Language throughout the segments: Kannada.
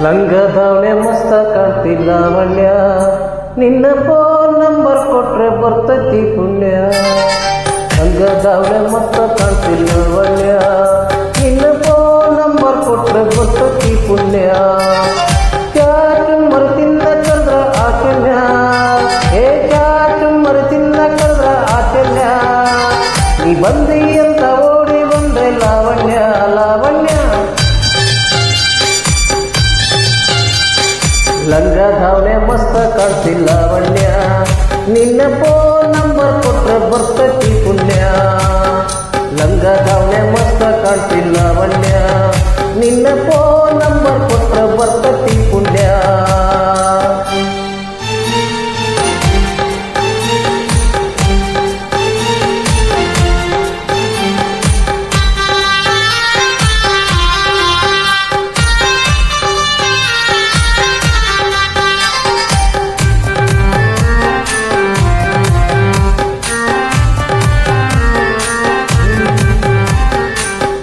ಲಂಗದವಳೆ ಮಸ್ತ ಕಾಣ್ತಿಲ್ಲ ಲಾವಣ್ಯ, ನಿನ್ನ ಫೋನ್ ನಂಬರ್ ಕೊಟ್ರೆ ಬರ್ತೈತಿ ಪುಣ್ಯ. ಲಂಗದವಳೆ ಮಸ್ತ ಕಾಣ್ತಿಲ್ಲ ಲಾವಣ್ಯ, ನಿನ್ನ ಫೋನ್ ನಂಬರ್ ಕೊಟ್ರೆ ಬರ್ತೈತಿ ಪುಣ್ಯ. ಚಾಚು ಮರುತಿಂದ ಕಲ್ರ ಆಚಲ್ಯ, ಚಾಚು ಮರುತಿಂದ ಕಲ್ರ ಆಚಲ್ಯ. ನೀ ಬಂದಿ ಅಂತ ಓಡಿ ಬಂದೆ ಲಾವಣ್ಯ ಲಾವಣ್ಯ. ಲಂಗದವಳೆ ಮಸ್ತ ಕಾಣ್ತಿಲ್ಲ ಲಾವಣ್ಯ, ನಿನ್ನ ಫೋನ್ ನಂಬರ್ ಕೊಟ್ರೆ ಬರ್ತೈತಿ ಪುಣ್ಯ. ಲಂಗದವಳೆ ಮಸ್ತ ಕಾಣ್ತಿಲ್ಲ ಲಾವಣ್ಯ, ನಿನ್ನ ಫೋನ್ ನಂಬರ್ ಕೊಟ್ರೆ ಬರ್ತೈತಿ ಪುಣ್ಯ.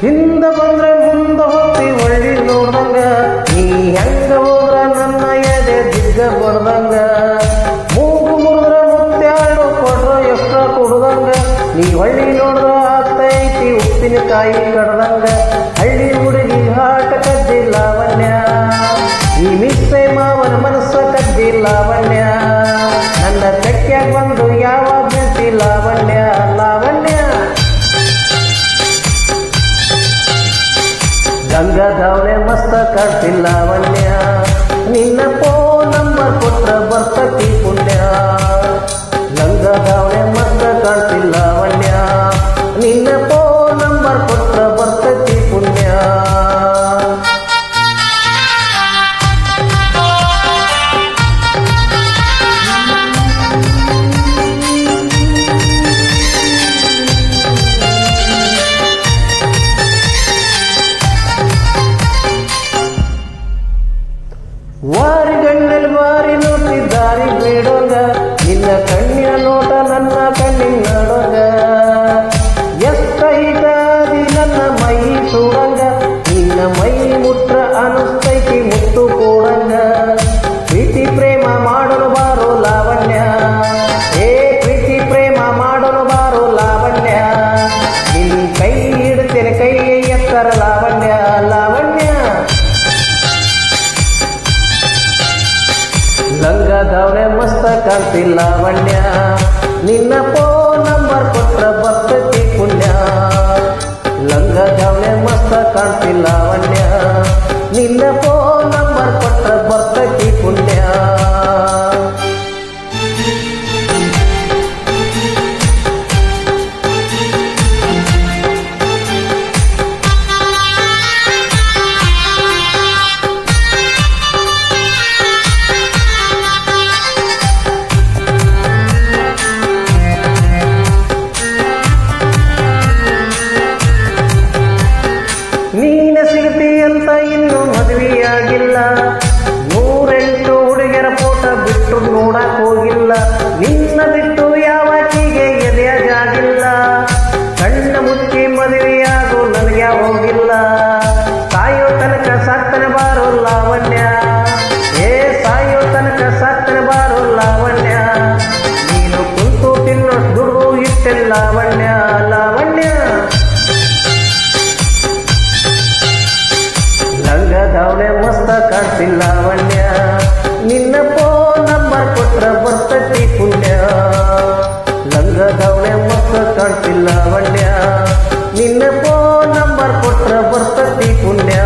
ಹಿಂದ ಬಂದ್ರೆ ಮುಂದ ಹೊತ್ತಿ ಒಳ್ಳಿ ನೋಡ್ದಂಗ, ನೀ ಹೆಂಗ ಹೋದ್ರ ನನ್ನ ಎದೆ ದಿಗ್ಗ ಬಡ್ದಂಗ. ಮೂಗು ಮುರಿದ್ರ ಮುತ್ಯಾಳು ಕೊಡ್ರ ಎಷ್ಟ್ರ ಕೊಡ್ದಂಗ, ನೀ ಹೊಳ್ಳಿ ನೋಡ್ರ ಆಗ್ತೈತಿ ಉಪ್ಪಿನಕಾಯಿ ಕಡ್ದಂಗ. ಹಳ್ಳಿ ಹುಡುಗಿ ಹಾಟ ಕದ್ದಿ ಲಾವಣ್ಯ, ಈ ಮಿಸ್ಸೆ ಮಾವನ ಮನಸ್ಸ ಕದ್ದಿ ಲಾವಣ್ಯ. ನನ್ನ ತೆಕ್ಕ್ಯಾಗ ಬಂದು ಯಾವಾಗ ನಿಂತಿ ಲಾವಣ್ಯ ಲಾವಣ್ಯ. ಲಂಗದವಳೆ ಮಸ್ತ ಕಾಣ್ತಿಲ್ಲ ಲಾವಣ್ಯ, ನಿನ್ನ ಫೋನ್ ನಂಬರ್ ಕೊಟ್ರೆ ಬರ್ತೈತಿ ಪುಣ್ಯ. ಲಂಗದವಳೆ ಮಸ್ತ ಕಾಣ್ತಿಲ್ಲ ಲಾವಣ್ಯ, ನಿನ್ನ ಫೋನ್ ನಂಬರ್ ಕೊಟ್ರೆ ಬರ್ತೈತಿ ಪುಣ್ಯ. ವಾರಿ ಗಣ್ಣಲ್ಲಿ ವಾರಿ ನೋಟಿ ದಾರಿ ಬೇಡೋಂಗ, ನಿನ್ನ ಕಣ್ಣಿನ ನೋಟ ನನ್ನ ಕಣ್ಣಿನ ನೋಡೋಂಗ. ಎಷ್ಟೈತಾದಿ ನನ್ನ ಮೈ ಸೂಡಂಗ, ನಿನ್ನ ಮೈ ಮುಟ್ರ ಅನಿಸ್ತೈತಿ ಮುತ್ತು ಕೂಡಂಗ. ಪ್ರೀತಿ ಪ್ರೇಮ ಮಾಡಲು ಬಾರೋ ಲಾವಣ್ಯ, ಪ್ರೀತಿ ಪ್ರೇಮ ಮಾಡಲು ಬಾರೋ ಲಾವಣ್ಯ. ನಿನ್ನ ಕೈ ಹಿಡ್ತೇನೆ ಕೈ ಎತ್ತರ ಲಾವಣ್ಯ ಲಾವಣ್ಯ. ಲಂಗದವಳೆ ಮಸ್ತ ಕಾಣ್ತಿಲ್ಲ ಲಾವಣ್ಯ, ನಿನ್ನ ಫೋನ್ ನಂಬರ್ ಕೊಟ್ರೆ ಬರ್ತೈತಿ ಪುಣ್ಯ. ಲಂಗದವಳೆ ಮಸ್ತ ಕಾಣ್ತಿಲ್ಲ ಲಾವಣ್ಯ, ನಿನ್ನ ಫೋನ್ ನಂಬರ್ ಕೊಟ್ರೆ ಬರ್ತೈತಿ ಪುಣ್ಯ. ನೀನ ಸಿಗತಿ ಅಂತ ಇನ್ನು ಮದುವೆಯಾಗಿಲ್ಲ, 108 ಹುಡುಗಿಯರ ಫೋಟ ಬಿಟ್ಟು ನೋಡಕ್ ಹೋಗಿಲ್ಲ. ನಿನ್ನ ಬಿಟ್ಟು ಯಾವಕಿಗೆ ಎದೆಯಾಗಿಲ್ಲ, ಕಣ್ಣ ಮುಚ್ಚಿ ಮದುವೆಯಾಗೋ ನನಗೆ ಹೋಗಿಲ್ಲ. ಸಾಯೋ ತನಕ ಸತ್ತನೆ ಬಾರೋ ಲಾವಣ್ಯ, ಸಾಯೋ ತನಕ ಸತ್ತನೆ ಬಾರೋ ಲಾವಣ್ಯ. ನೀನು ಕುಂತು ತಿನ್ನೋ ದುಡ್ಡು ಇಟ್ಟೆ ಲಾವಣ್ಯ ಲಾವಣ್ಯ. ಲಂಗದವಳೆ ಮಸ್ತ ಕಾಣ್ತಿಲ್ಲ ಲಾವಣ್ಯ, ನಿನ್ನ ಫೋನ್ ನಂಬರ್ ಕೊಟ್ರೆ ಬರ್ತೈತಿ ಪುಣ್ಯ. ಲಂಗದವಳೆ ಮಸ್ತ ಕಾಣ್ತಿಲ್ಲ ಲಾವಣ್ಯ, ನಿನ್ನ ಫೋನ್ ನಂಬರ್ ಕೊಟ್ರೆ ಬರ್ತೈತಿ ಪುಣ್ಯ.